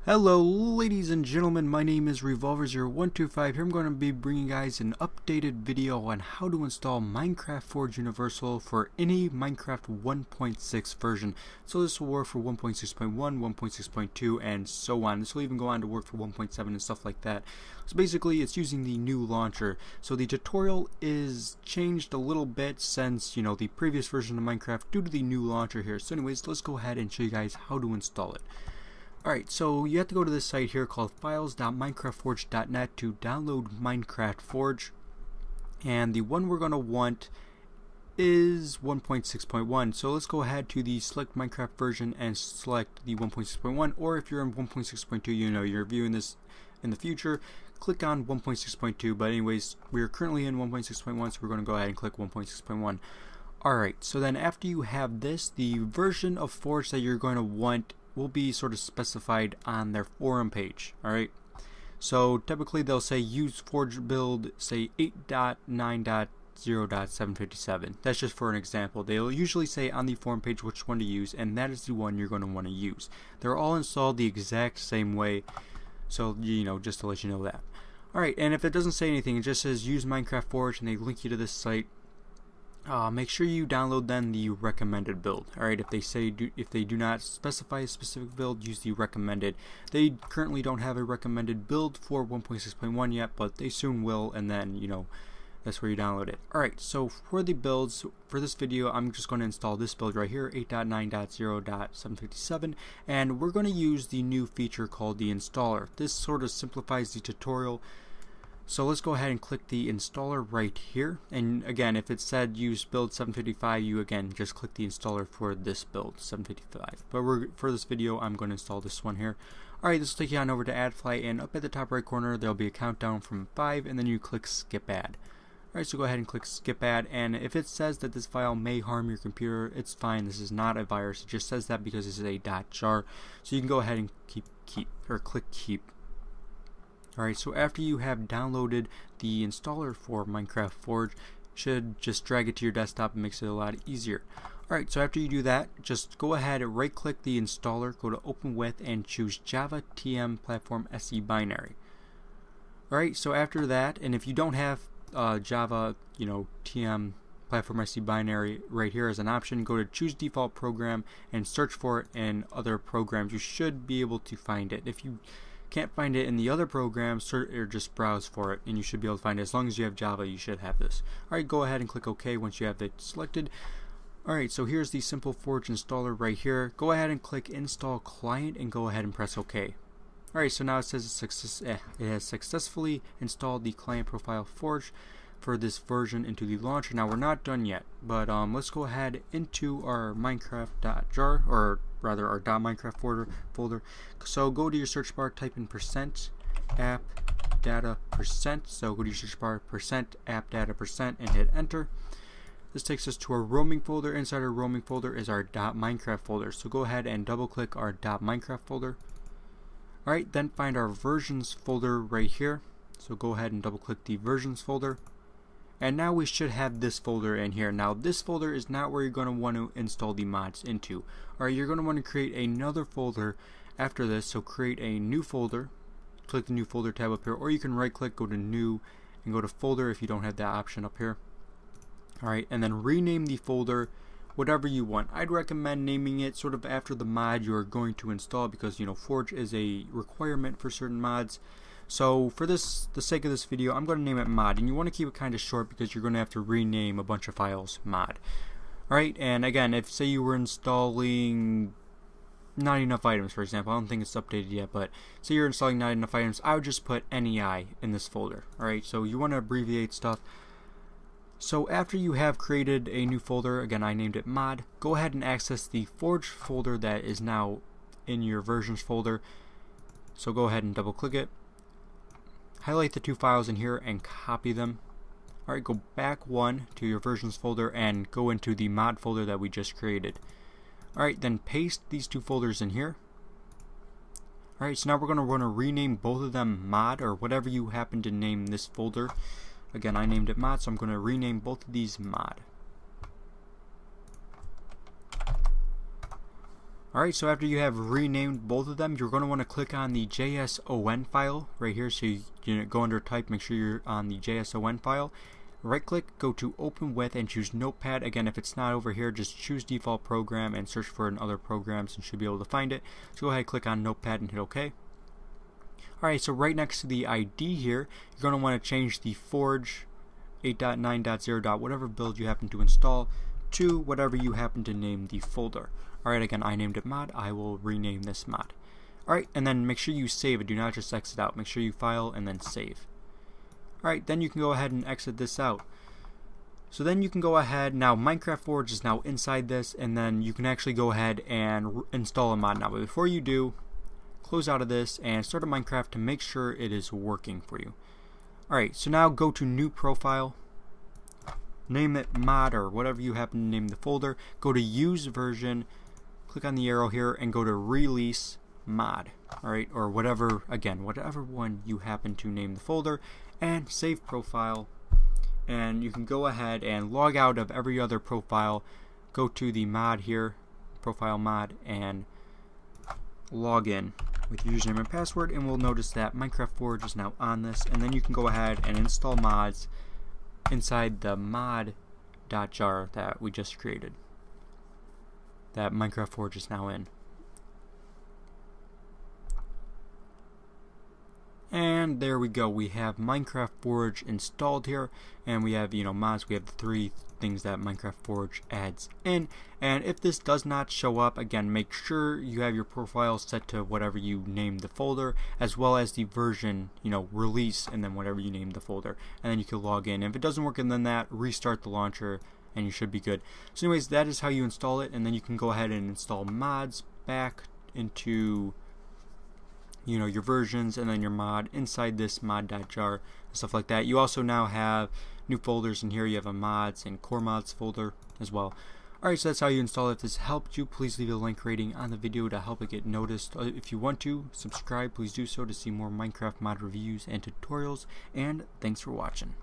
Hello ladies and gentlemen, my name is Revolver0125. Here I'm going to be bringing you guys an updated video on how to install Minecraft Forge Universal for any Minecraft 1.6 version. So this will work for 1.6.1, 1.6.2 and so on. This will even go on to work for 1.7 and stuff like that. So basically it's using the new launcher. So the tutorial is changed a little bit since, the previous version of Minecraft due to the new launcher here. So anyways, let's go ahead and show you guys how to install it. Alright, so you have to go to this site here called files.minecraftforge.net to download Minecraft Forge, and the one we're going to want is 1.6.1. so let's go ahead to the select Minecraft version and select the 1.6.1, or if you're in 1.6.2, you're viewing this in the future, click on 1.6.2, but anyways, we're currently in 1.6.1, so we're going to go ahead and click 1.6.1. Alright, so then after you have this, the version of Forge that you're going to want will be sort of specified on their forum page. Alright, so typically they'll say use Forge build, say 8.9.0.757. That's just for an example. They'll usually say on the forum page which one to use, and that is the one you're going to want to use. They're all installed the exact same way, so just to let you know that. Alright, and if it doesn't say anything, it just says use Minecraft Forge, and they link you to this site. Make sure you download then the recommended build. Alright, if they do not specify a specific build, use the recommended. They currently don't have a recommended build for 1.6.1 yet, but they soon will, and then that's where you download it. Alright, so for the builds for this video, I'm just going to install this build right here, 8.9.0.757, and we're going to use the new feature called the installer. This sort of simplifies the tutorial. So let's go ahead and click the installer right here, and again, if it said use build 755, you again just click the installer for this build 755. But for this video, I'm going to install this one here. Alright, this will take you on over to AddFly, and up at the top right corner there'll be a countdown from 5, and then you click skip add. Alright, so go ahead and click skip add, and if it says that this file may harm your computer, it's fine. This is not a virus. It just says that because this is a .jar, so you can go ahead and click keep. Alright, so after you have downloaded the installer for Minecraft Forge, you should just drag it to your desktop. It makes it a lot easier. Alright, so after you do that, just go ahead and right click the installer, go to open with, and choose Java TM Platform SE Binary. Alright, so after that, and if you don't have Java TM Platform SE Binary right here as an option, go to choose default program and search for it in other programs. You should be able to find it. If you can't find it in the other programs, search or just browse for it, and you should be able to find it. As long as you have Java, you should have this. Alright, go ahead and click OK once you have it selected. Alright, so here's the simple Forge installer right here. Go ahead and click install client and go ahead and press OK. Alright, so now it says it has successfully installed the client profile Forge for this version into the launcher. Now we're not done yet, but let's go ahead into our Minecraft.jar, or rather our .minecraft folder. So go to your search bar, type in %app data %. So go to your search bar, %app data %, and hit enter. This takes us to our roaming folder. Inside our roaming folder is our .minecraft folder. So go ahead and double click our .minecraft folder. Alright, then find our versions folder right here. So go ahead and double click the versions folder. And now we should have this folder in here. Now this folder is not where you're going to want to install the mods into. Alright, you're going to want to create another folder after this. So create a new folder. Click the new folder tab up here, or you can right click, go to new, and go to folder if you don't have that option up here. Alright, and then rename the folder whatever you want. I'd recommend naming it sort of after the mod you're going to install, because Forge is a requirement for certain mods. So for the sake of this video, I'm going to name it mod, and you want to keep it kind of short because you're going to have to rename a bunch of files mod. Alright, and again, if say you were installing not enough items, for example, I don't think it's updated yet, but say you're installing not enough items, I would just put NEI in this folder. Alright, so you want to abbreviate stuff. So after you have created a new folder, again I named it mod, go ahead and access the Forge folder that is now in your versions folder. So go ahead and double click it. Highlight the two files in here and copy them. Alright, go back one to your versions folder and go into the mod folder that we just created. Alright, then paste these two folders in here. Alright, so now we're going to want to rename both of them mod, or whatever you happen to name this folder. Again, I named it mod, so I'm going to rename both of these mod. Alright, so after you have renamed both of them, you're going to want to click on the JSON file right here. So you go under type, make sure you're on the JSON file. Right click, go to open with, and choose Notepad. Again, if it's not over here, just choose default program and search for it in other programs and should be able to find it. So go ahead, click on Notepad and hit OK. Alright, so right next to the ID here, you're going to want to change the Forge 8.9.0. whatever build you happen to install to whatever you happen to name the folder. Alright, again, I named it mod. I will rename this mod. Alright, and then make sure you save it. Do not just exit out. Make sure you file and then save. Alright, then you can go ahead and exit this out. So then you can go ahead, now Minecraft Forge is now inside this, and then you can actually go ahead and install a mod now. But before you do, close out of this and start a Minecraft to make sure it is working for you. Alright, so now go to new profile, name it mod or whatever you happen to name the folder, go to use version, click on the arrow here and go to release mod. Alright, or whatever, again, whatever one you happen to name the folder, and save profile. And you can go ahead and log out of every other profile, go to the mod here, profile mod, and log in with your username and password, and we'll notice that Minecraft Forge is now on this. And then you can go ahead and install mods inside the mod.jar that we just created, that Minecraft Forge is now in. And there we go, we have Minecraft Forge installed here, and we have, mods. We have the 3 things that Minecraft Forge adds in. And if this does not show up, again, make sure you have your profile set to whatever you named the folder, as well as the version, release, and then whatever you named the folder, and then you can log in. If it doesn't work, and then that, restart the launcher and you should be good. So anyways, that is how you install it, and then you can go ahead and install mods back into your versions, and then your mod inside this mod.jar and stuff like that. You also now have new folders in here. You have a mods and core mods folder as well. Alright, so that's how you install it. If this helped you, please leave a like rating on the video to help it get noticed. If you want to subscribe, please do so to see more Minecraft mod reviews and tutorials, and thanks for watching.